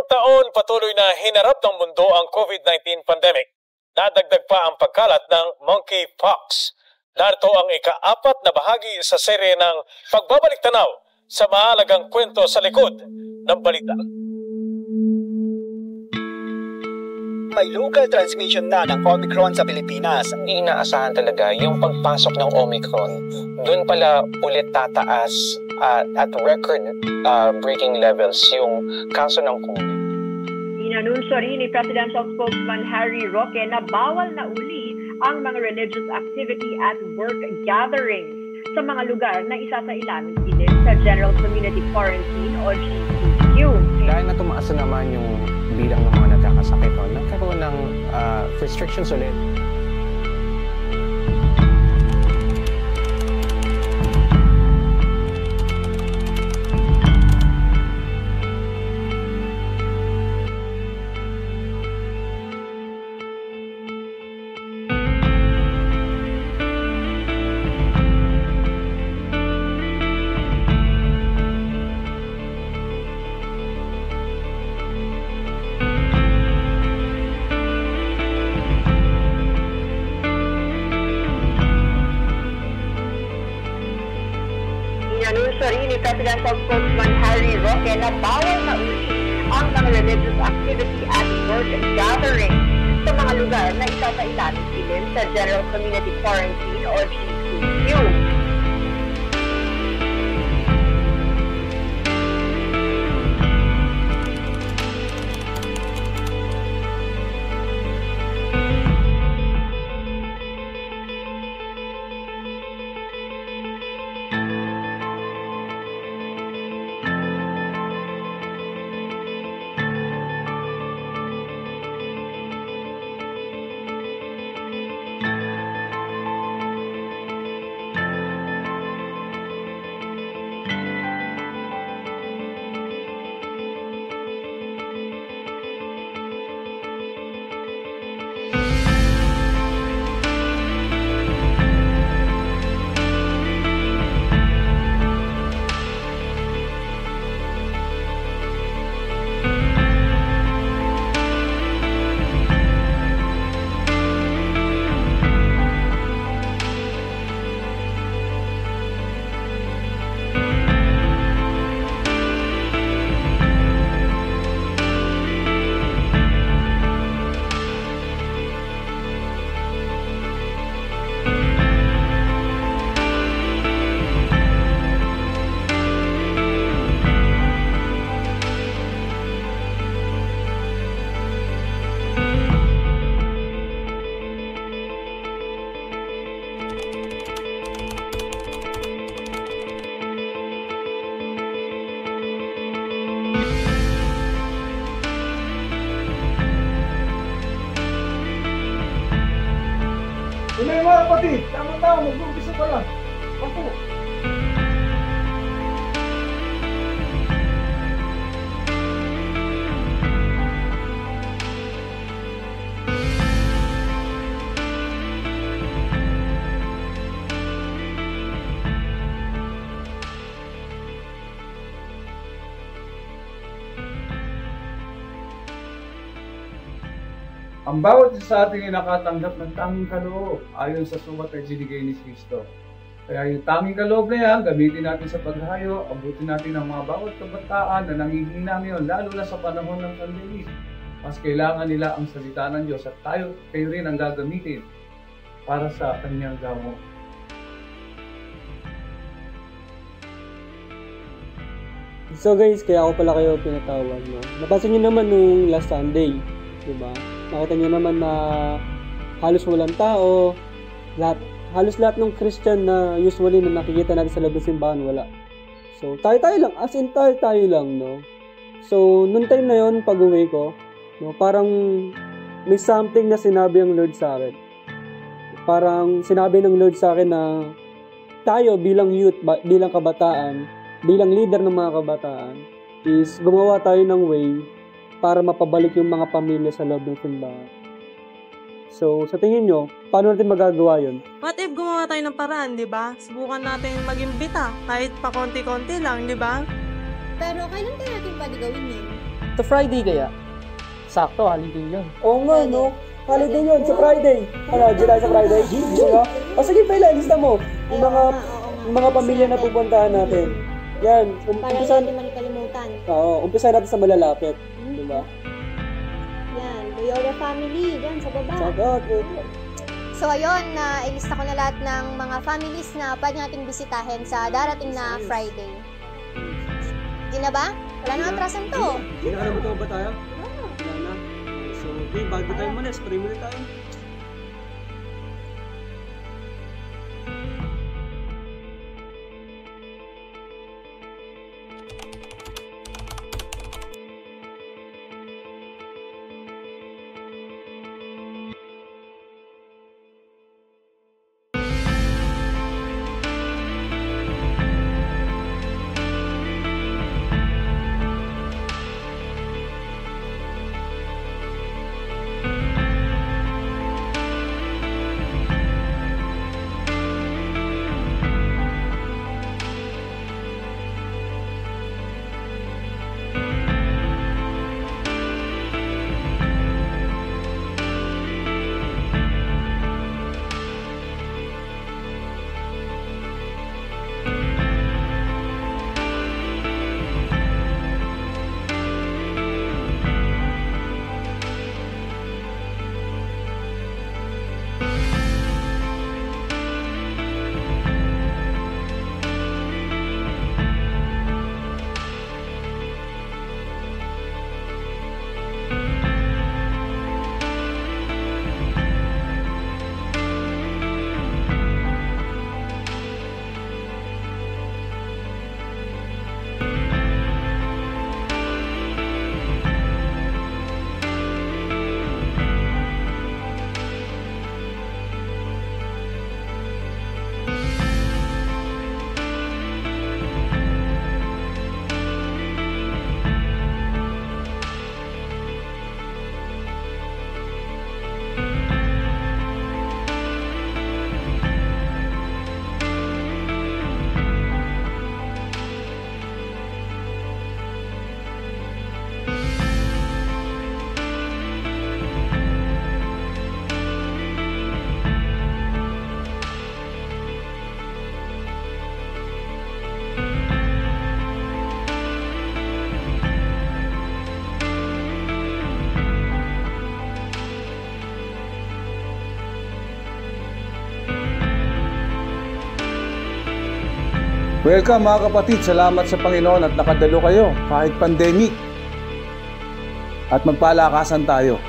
Ngayong taon, patuloy na hinarap ng mundo ang COVID-19 pandemic. Nadagdag pa ang pagkalat ng monkeypox. Narito ang ika-4 na bahagi sa serye ng pagbabalik tanaw sa mahalagang kwento sa likod ng balita. May local transmission na ng Omicron sa Pilipinas. Inaasahan talaga yung pagpasok ng Omicron. Doon pala ulit tataas at record-breaking levels yung kaso ng COVID. Inanunsyo rin ni Presidential Spokesman Harry Roque na bawal na uli ang mga religious activity at work gatherings sa mga lugar na isasailalim sa General Community Quarantine o GCQ. Dahil na tumaas na naman yung bilang ng mga nagkakasakit, nagkaroon ng restrictions ulit. Inanunsyo rin ni Presidential Spokesman Harry Roque na bawal na uli ang mga religious activity at work gatherings sa mga lugar na isasailalim sa General Community Quarantine o GCQ. May mga kapatid, tama-tama, mag-umpisa pa lang. Ako. Ang bawat isa sa ating ay nakatanggap ng tanging kaloob ayon sa sulat na ibinigay ni Kristo. Kaya yung tanging kaloob na yan, gamitin natin sa paghahayo, abutin natin ang mga bawat kabataan na nanghihina ngayon, lalo na sa panahon ng pandemic. Mas kailangan nila ang salita ng Diyos at kayo rin ang gagamitin para sa kanyang gawa. So guys, kaya ako pala kayo pinatawag. No? Napansin nyo naman nung last Sunday, diba? Nakita nyo naman na halos walang tao, halos lahat ng Christian na usually na nakikita natin sa loob ng simbahan, wala. So, tayo lang, as in tayo lang, no? So, nung time na yon pag-uwi ko, no, parang may something na sinabi ang Lord sa akin. Parang sinabi ng Lord sa akin na tayo bilang youth, bilang kabataan, bilang leader ng mga kabataan, is gumawa tayo ng way para mapabalik yung mga pamilya sa loob ng simbahan. So, sa tingin nyo, paano natin magagawa yun? What if gumawa tayo ng paraan, di ba? Subukan natin mag-imbita, kahit pa konti-konti lang, di ba? Pero kailan tayo natin pwede gawin yun? To Friday kaya? Sakto, holiday yun. Oo nga, no? Holiday yun, sa Friday. Ano, July sa Friday? Gusto mo? O sige, Pela, lista mo. Yung mga pamilya na pupuntahan natin. Yan. Para hindi natin makalimutan. Oo, umpisa natin sa malalapit. Diba? Yan, Loyola family, dyan sa baba. So ayun, ilista ko na lahat ng mga families na pwede nating bisitahin sa darating na Friday. Yun na ba? Wala nang atrasan to. Nakalimutan ba tayo? Wala na. So, okay, bago tayo muna, spray muna tayo. Welcome mga kapatid, salamat sa Panginoon at nakadalo kayo kahit pandemic. At magpalakasan tayo.